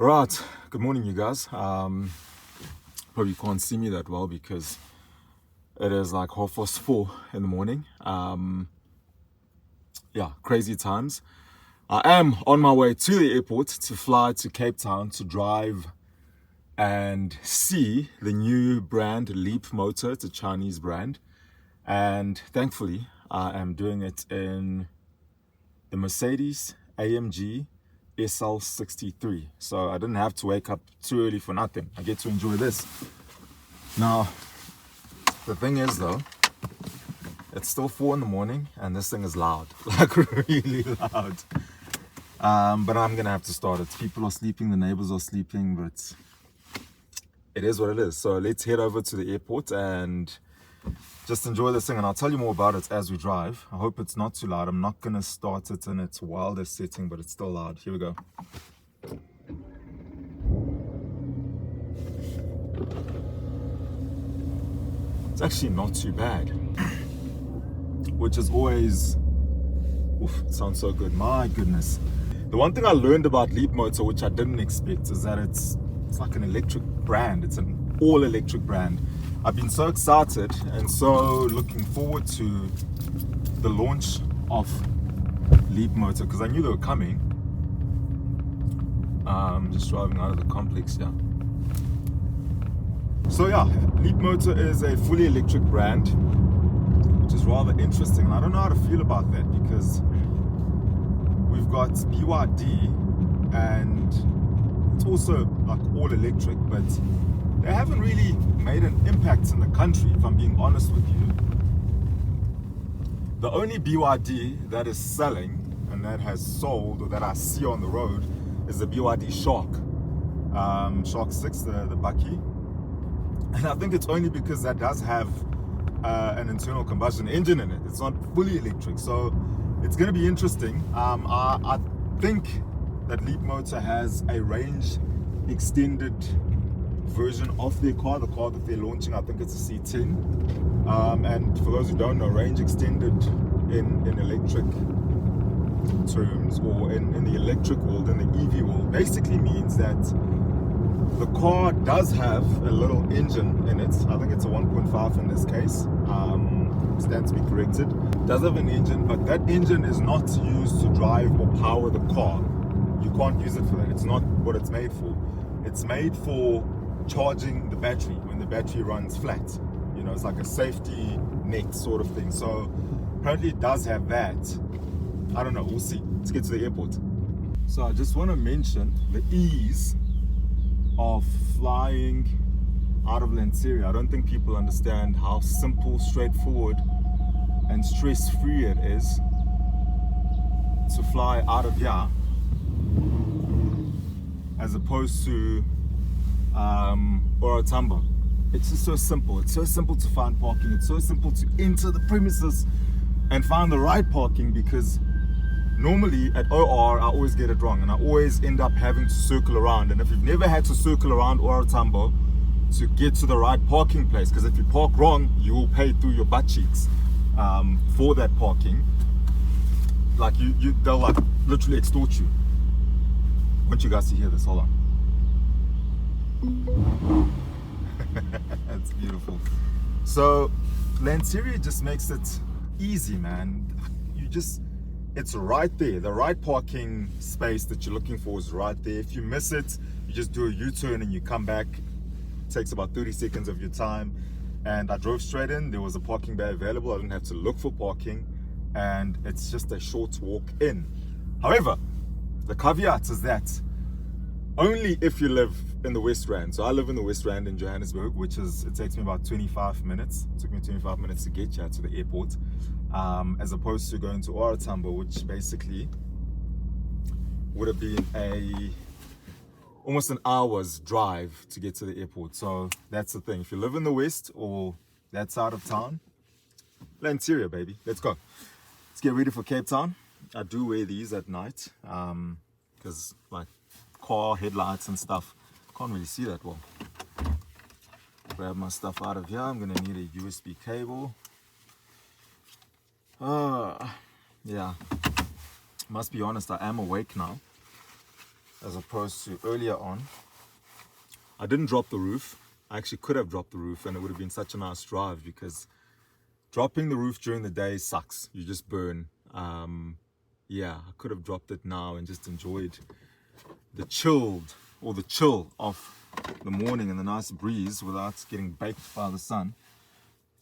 Right, good morning, you guys. Probably can't see me that well because it is like 4:30 in the morning. Yeah, crazy times. I am on my way to the airport to fly to Cape Town to drive and see the new brand Leapmotor. It's a Chinese brand, and thankfully I am doing it in the Mercedes AMG SL63. So I didn't have to wake up too early for nothing. I get to enjoy this. Now, the thing is though, it's still 4 in the morning and this thing is loud, like really loud. But I'm gonna have to start it. People are sleeping, the neighbors are sleeping, but it is what it is. So let's head over to the airport and just enjoy this thing, and I'll tell you more about it as we drive. I hope it's not too loud. I'm not gonna start it in its wildest setting, but it's still loud. Here we go. It's actually not too bad, which is always, it sounds so good. My goodness. The one thing I learned about Leapmotor, which I didn't expect, is that it's like an electric brand. It's an all-electric brand. I've been so excited and so looking forward to the launch of Leapmotor because I knew they were coming. Just driving out of the complex here. So yeah, Leapmotor is a fully electric brand, which is rather interesting. And I don't know how to feel about that because we've got BYD and it's also like all electric, but they haven't really made an impact in the country, if I'm being honest with you. The only BYD that is selling and that has sold or that I see on the road is the BYD Shark 6, the Bucky. And I think it's only because that does have an internal combustion engine in it. It's not fully electric, so it's going to be interesting. I think that Leapmotor has a range extended version of their car, the car that they're launching. I think it's a C10. And for those who don't know, range extended in electric terms, or in the electric world, in the EV world, basically means that the car does have a little engine in it. I think it's a 1.5 in this case. Stands to be corrected. It does have an engine, but that engine is not used to drive or power the car. You can't use it for that. It's not what it's made for. It's made for charging the battery when the battery runs flat. You know, it's like a safety net sort of thing. So apparently it does have that. I don't know, we'll see. Let's get to the airport. So I just want to mention the ease of flying out of Lanseria. I don't think people understand how simple, straightforward and stress-free it is to fly out of here as opposed to Tambo. It's just so simple. It's so simple to find parking. It's so simple to enter the premises and find the right parking, because normally at OR I always get it wrong and I always end up having to circle around. And if you've never had to circle around Tambo to get to the right parking place, because if you park wrong you will pay through your butt cheeks for that parking. Like they'll like literally extort you. I want you guys to hear this. Hold on. That's beautiful. So Lanseria just makes it easy, man. It's right there. The right parking space that you're looking for is right there. If you miss it, you just do a U-turn and you come back. It takes about 30 seconds of your time. And I drove straight in. There was a parking bay available. I didn't have to look for parking, and it's just a short walk in. However, the caveat is that only if you live in the West Rand. So I live in the West Rand in Johannesburg, it takes me about 25 minutes. It took me 25 minutes to get here to the airport, as opposed to going to Tambo, which basically would have been almost an hour's drive to get to the airport. So that's the thing. If you live in the West or that side of town, Lanseria, baby. Let's go. Let's get ready for Cape Town. I do wear these at night because like car headlights and stuff, can't really see that well. Grab my stuff out of here. I'm gonna need a USB cable. Yeah, must be honest, I am awake now. as opposed to earlier on. I didn't drop the roof. I actually could have dropped the roof and it would have been such a nice drive, because dropping the roof during the day sucks. You just burn. Yeah, I could have dropped it now and just enjoyed the chill of the morning and the nice breeze without getting baked by the sun.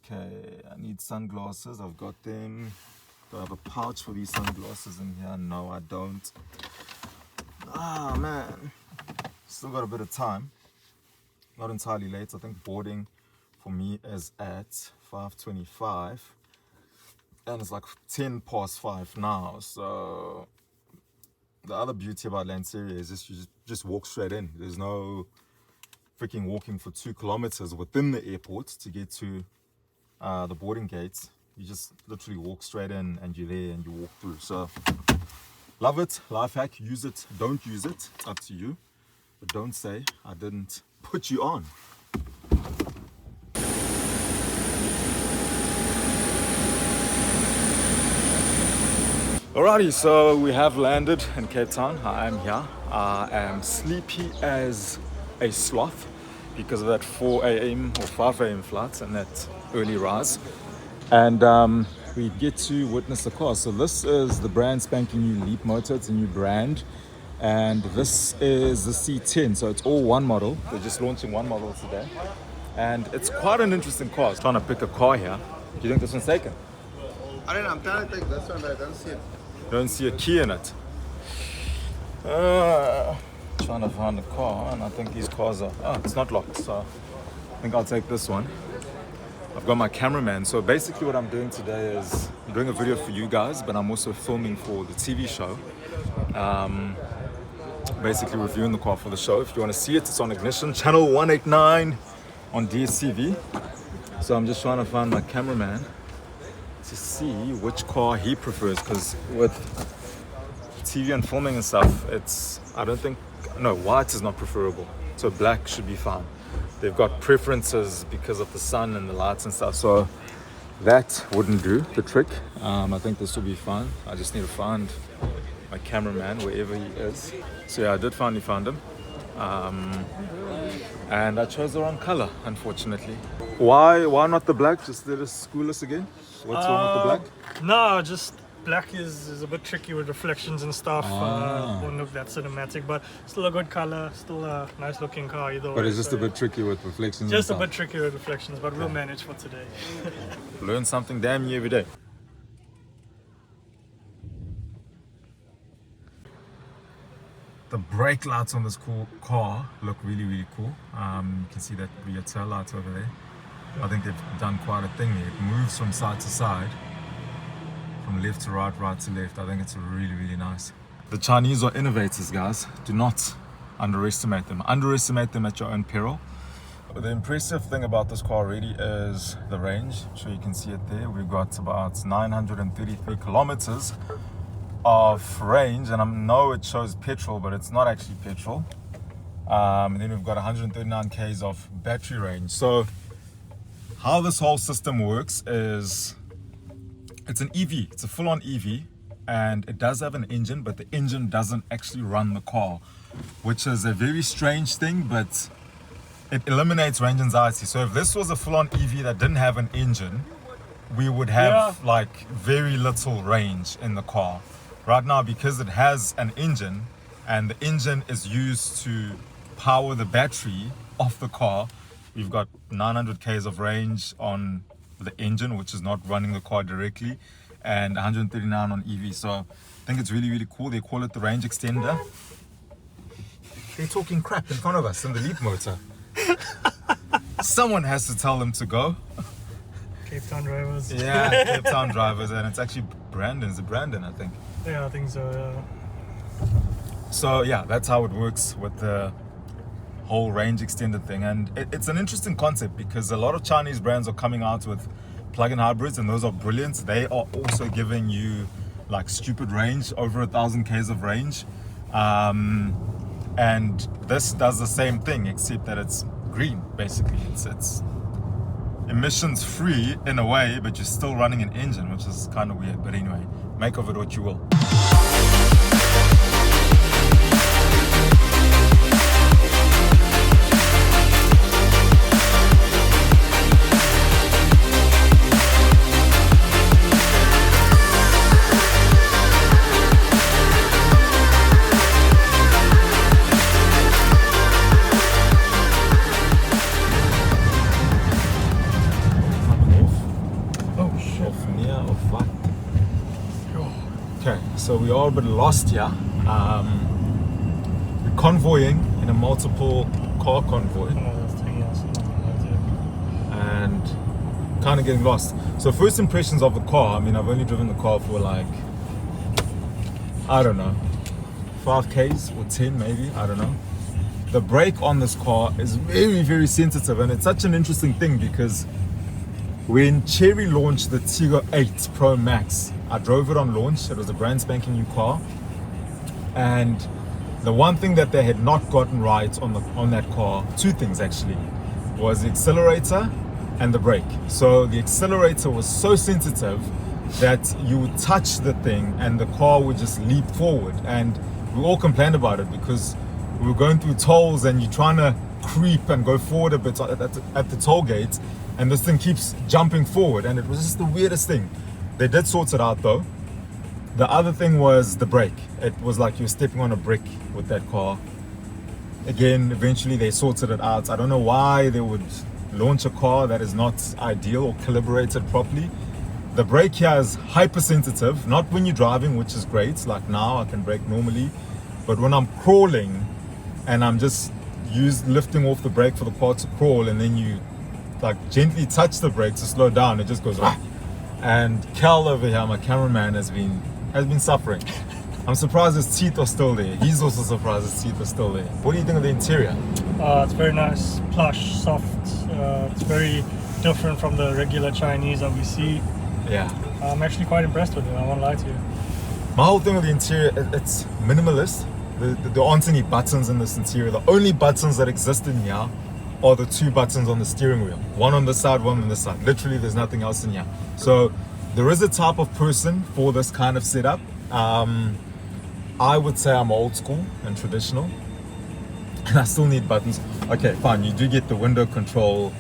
Okay, I need sunglasses. I've got them. Do I have a pouch for these sunglasses in here? No, I don't. Ah, man. Still got a bit of time. Not entirely late. I think boarding for me is at 5:25. And it's like 10 past 5 now. So the other beauty about Lanseria is you just walk straight in. There's no freaking walking for 2 kilometers within the airport to get to the boarding gates. You just literally walk straight in and you're there and you walk through. So love it. Life hack. Use it. Don't use it. It's up to you. But don't say I didn't put you on. Alrighty, so we have landed in Cape Town. I am here. I am sleepy as a sloth because of that 4 a.m. or 5 a.m. flight and that early rise. And we get to witness the car. So this is the brand spanking new Leapmotor. It's a new brand. And this is the C10. So it's all one model. They're just launching one model today. And it's quite an interesting car. I was trying to pick a car here. Do you think this one's taken? I don't know, I'm trying to take this one, but I don't see it. Don't see a key in it. Trying to find a car, and I think these cars are... Oh, it's not locked, so I think I'll take this one. I've got my cameraman, so basically what I'm doing today is I'm doing a video for you guys, but I'm also filming for the TV show. Basically reviewing the car for the show. If you want to see it, it's on Ignition, channel 189 on DSTV. So I'm just trying to find my cameraman to see which car he prefers, because with TV and filming and stuff, white is not preferable, so black should be fine. They've got preferences because of the sun and the lights and stuff, so that wouldn't do the trick. I think this will be fine. I just need to find my cameraman wherever he is. So yeah, I did finally find him. And I chose the wrong color, unfortunately. Why not the black? Just let us school us again. What's wrong with the black? No, just black is a bit tricky with reflections and stuff. Won't look that cinematic, but still a good color, still a nice looking car either way. But it's just a bit tricky with reflections. Just a bit tricky with reflections, but we'll manage for today. Learn something damn new every day. The brake lights on this car look really, really cool. You can see that rear tail light over there. I think they've done quite a thing there. It moves from side to side, from left to right, right to left. I think it's really, really nice. The Chinese are innovators, guys. Do not underestimate them. Underestimate them at your own peril. But the impressive thing about this car really is the range. I'm sure you can see it there. We've got about 933 kilometers of range, and I know it shows petrol, but it's not actually petrol. And then we've got 139 k's of battery range. So how this whole system works is it's an EV, it's a full-on EV, and it does have an engine, but the engine doesn't actually run the car, which is a very strange thing, but it eliminates range anxiety. So if this was a full-on EV that didn't have an engine, we would have like very little range in the car. Right now, because it has an engine and the engine is used to power the battery of the car, we've got 900 k's of range on the engine, which is not running the car directly, and 139 on EV. So I think it's really, really cool. They call it the range extender. They're talking crap in front of us in the Leapmotor. Someone has to tell them to go. Cape Town drivers. Yeah, Cape Town drivers, and it's actually Brandon. Is it Brandon, I think? Yeah, I think so, yeah. So yeah, that's how it works with the whole range extended thing. And it's an interesting concept because a lot of Chinese brands are coming out with plug-in hybrids, and those are brilliant. They are also giving you like stupid range, over 1,000 k's of range. And this does the same thing, except that it's green, basically. It's emissions free in a way, but you're still running an engine, which is kind of weird. But anyway, make of it what you will. so we are a bit lost here. We're convoying in a multiple car convoy and kind of getting lost. So first impressions of the car, I mean, I've only driven the car for like, I don't know, 5Ks or 10 maybe, I don't know. The brake on this car is very, very sensitive, and it's such an interesting thing because when Chery launched the Tiggo 8 Pro Max, I drove it on launch. It was a brand spanking new car, and the one thing that they had not gotten right on that car, two things actually, was the accelerator and the brake. So the accelerator was so sensitive that you would touch the thing and the car would just leap forward, and we all complained about it because we were going through tolls and you're trying to creep and go forward a bit at the toll gate, and this thing keeps jumping forward, and it was just the weirdest thing. They did sort it out though. The other thing was the brake. It was like you're stepping on a brick with that car. Again, eventually they sorted it out. I don't know why they would launch a car that is not ideal or calibrated properly. The brake here is hypersensitive, not when you're driving, which is great. Like now I can brake normally, but when I'm crawling and I'm just lifting off the brake for the car to crawl, and then you like gently touch the brake to slow down, it just goes ah. And Cal over here, my cameraman, has been suffering. I'm surprised his teeth are still there. He's also surprised his teeth are still there. What do you think of the interior? It's very nice, plush, soft. It's very different from the regular Chinese that we see. Yeah. I'm actually quite impressed with it, I won't lie to you. My whole thing with the interior, it's minimalist. There aren't any buttons in this interior. The only buttons that exist in here are the two buttons on the steering wheel. One on this side, one on this side. Literally, there's nothing else in here. So there is a type of person for this kind of setup. I would say I'm old school and traditional, and I still need buttons. Okay, fine, you do get the window control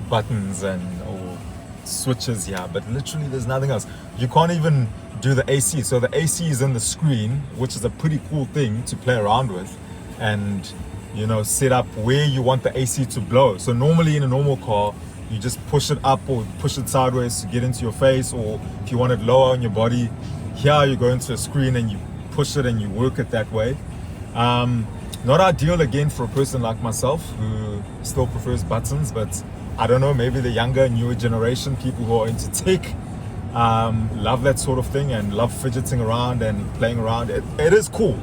buttons or switches here, but literally there's nothing else. You can't even do the AC. So the AC is in the screen, which is a pretty cool thing to play around with and, you know, set up where you want the AC to blow. So normally in a normal car, you just push it up or push it sideways to get into your face, or if you want it lower on your body, here you go into a screen and you push it and you work it that way. Not ideal again for a person like myself who still prefers buttons, but I don't know, maybe the younger, newer generation, people who are into tech, love that sort of thing and love fidgeting around and playing around. It is cool,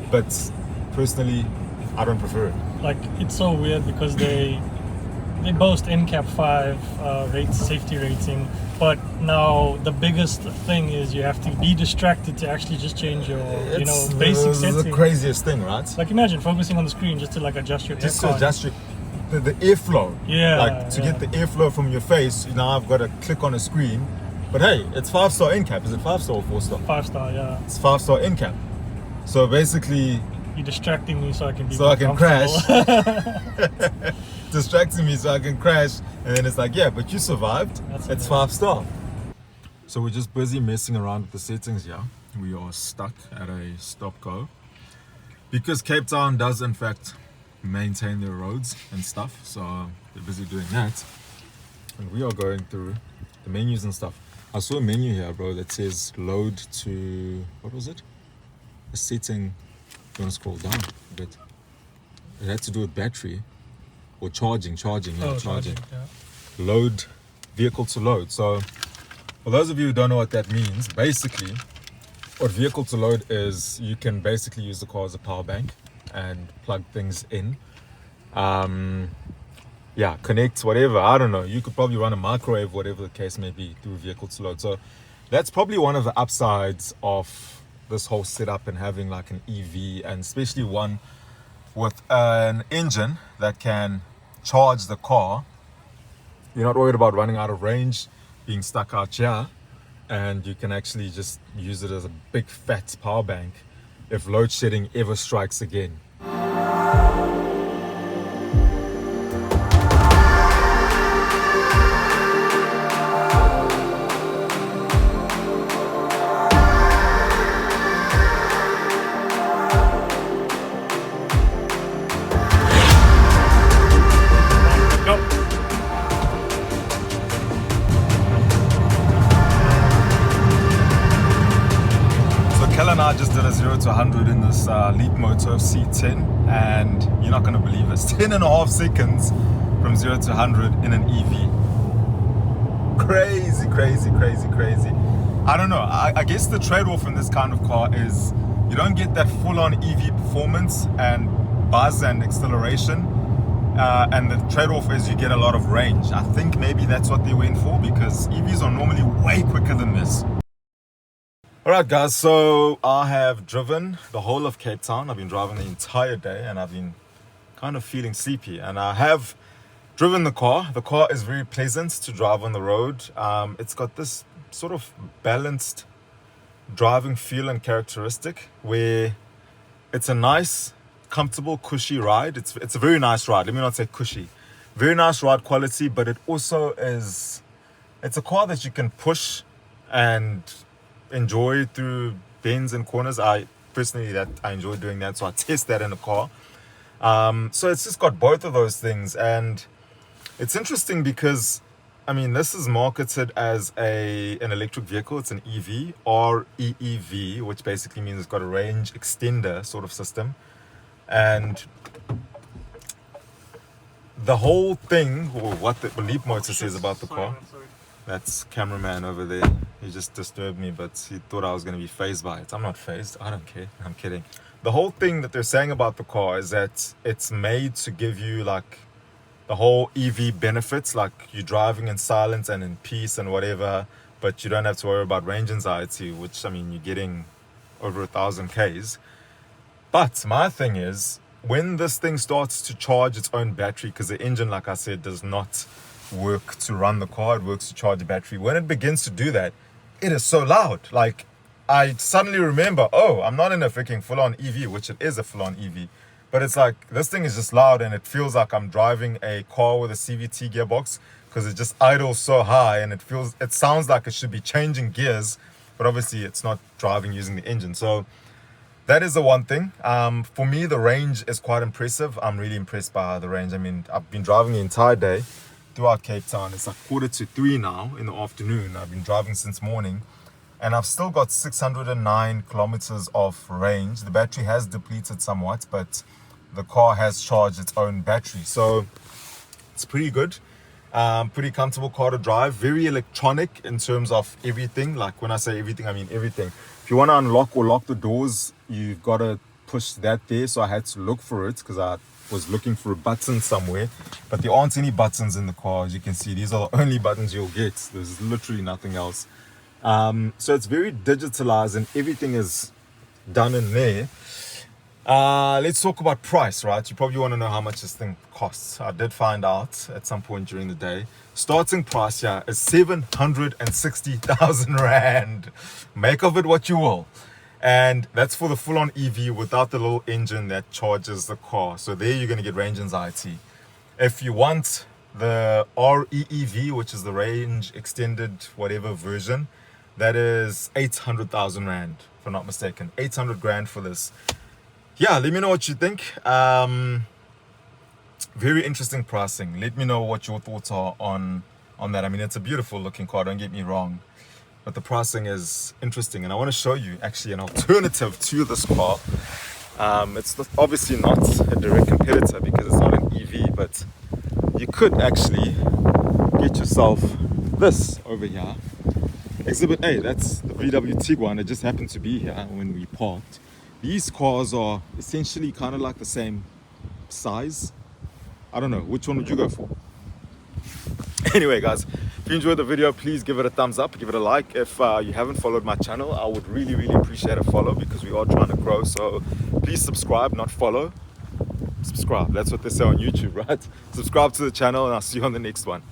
but personally, I don't prefer it. Like, it's so weird because they boast NCAP 5 safety rating, but now the biggest thing is you have to be distracted to actually just change your basic settings. It's the craziest thing, right? Like, imagine focusing on the screen just to like adjust your just to adjust the airflow. Yeah. Like to get the airflow from your face, now I've got to click on a screen. But hey, it's 5-star NCAP. Is it 5-star or 4-star? 5-star, yeah. It's 5-star NCAP. So basically, you're distracting me so I can be so I can crash. comfortable. Distracting me so I can crash, and then it's like, yeah, but you survived. It's 5-star. So we're just busy messing around with the settings here. We are stuck at a stop-go because Cape Town does in fact maintain their roads and stuff, so they're busy doing that, and we are going through the menus and stuff. I saw a menu here, bro, that says load to, what was it? A setting. You want to scroll down a bit. It had to do with battery or charging. Yeah. Load vehicle to load. So for those of you who don't know what that means, basically what vehicle to load is, you can basically use the car as a power bank and plug things in. Connect whatever, I don't know, you could probably run a microwave, whatever the case may be, through vehicle to load. So that's probably one of the upsides of this whole setup and having like an EV, and especially one with an engine that can charge the car. You're not worried about running out of range, being stuck out here, and you can actually just use it as a big fat power bank if load shedding ever strikes again. this Leapmotor C10, and you're not going to believe this. 10.5 seconds from 0 to 100 in an EV. Crazy, crazy, crazy, crazy. I don't know. I guess the trade-off in this kind of car is you don't get that full-on EV performance and buzz and acceleration. And the trade-off is you get a lot of range. I think maybe that's what they went for, because EVs are normally way quicker than this. Alright guys, so I have driven the whole of Cape Town. I've been driving the entire day and I've been kind of feeling sleepy, and I have driven the car. The car is very pleasant to drive on the road. It's got this sort of balanced driving feel and characteristic where it's a nice, comfortable, cushy ride. It's a very nice ride. Let me not say cushy. Very nice ride quality, but it also is, it's a car that you can push and enjoy through bends and corners. I personally enjoy doing that, so I test that in a car. So it's just got both of those things, and it's interesting because I mean, this is marketed as an electric vehicle. It's an EV or EEV, which basically means it's got a range extender sort of system. And the whole thing, or what the Leapmotor says about the car, that's cameraman over there. He just disturbed me, but he thought I was going to be fazed by it. I'm not fazed. I don't care. I'm kidding. The whole thing that they're saying about the car is that it's made to give you like the whole EV benefits, like you're driving in silence and in peace and whatever, but you don't have to worry about range anxiety, which, I mean, you're getting over 1,000 Ks. But my thing is, when this thing starts to charge its own battery, because the engine, like I said, does not work to run the car, it works to charge the battery. When it begins to do that, it is so loud. Like, I suddenly remember, oh, I'm not in a freaking full-on EV, which it is a full-on EV. But it's like, this thing is just loud, and it feels like I'm driving a car with a CVT gearbox, because it just idles so high, and it sounds like it should be changing gears, but obviously it's not driving using the engine. So that is the one thing. For me, the range is quite impressive. I'm really impressed by the range. I mean, I've been driving the entire day throughout Cape Town. It's like 2:45 now in the afternoon. I've been driving since morning, and I've still got 609 kilometers of range. The battery has depleted somewhat, but the car has charged its own battery, so it's pretty good. Pretty comfortable car to drive. Very electronic in terms of everything. Like, when I say everything, I mean everything. If you want to unlock or lock the doors, you've got to push that there. So I had to look for it because I was looking for a button somewhere, but there aren't any buttons in the car. As you can see, these are the only buttons you'll get. There's literally nothing else. So it's very digitalized and everything is done in there. Let's talk about price, right? You probably want to know how much this thing costs. I did find out at some point during the day. Starting price here is 760,000 Rand. Make of it what you will. And that's for the full-on EV without the little engine that charges the car. So there you're going to get range anxiety. If you want the REEV, which is the range extended whatever version, that is 800,000 Rand, if I'm not mistaken. 800 grand for this. Yeah, let me know what you think. Very interesting pricing. Let me know what your thoughts are on that. I mean, it's a beautiful looking car, don't get me wrong, but the pricing is interesting, and I want to show you actually an alternative to this car. It's obviously not a direct competitor because it's not an EV, but you could actually get yourself this over here. Exhibit A, that's the VW Tiguan. It just happened to be here when we parked. These cars are essentially kind of like the same size. I don't know, which one would you go for? Anyway guys, if you enjoyed the video, please give it a thumbs up, give it a like. If you haven't followed my channel, I would really appreciate a follow, because we are trying to grow. So please subscribe, not follow. Subscribe, that's what they say on YouTube, right? Subscribe to the channel, and I'll see you on the next one.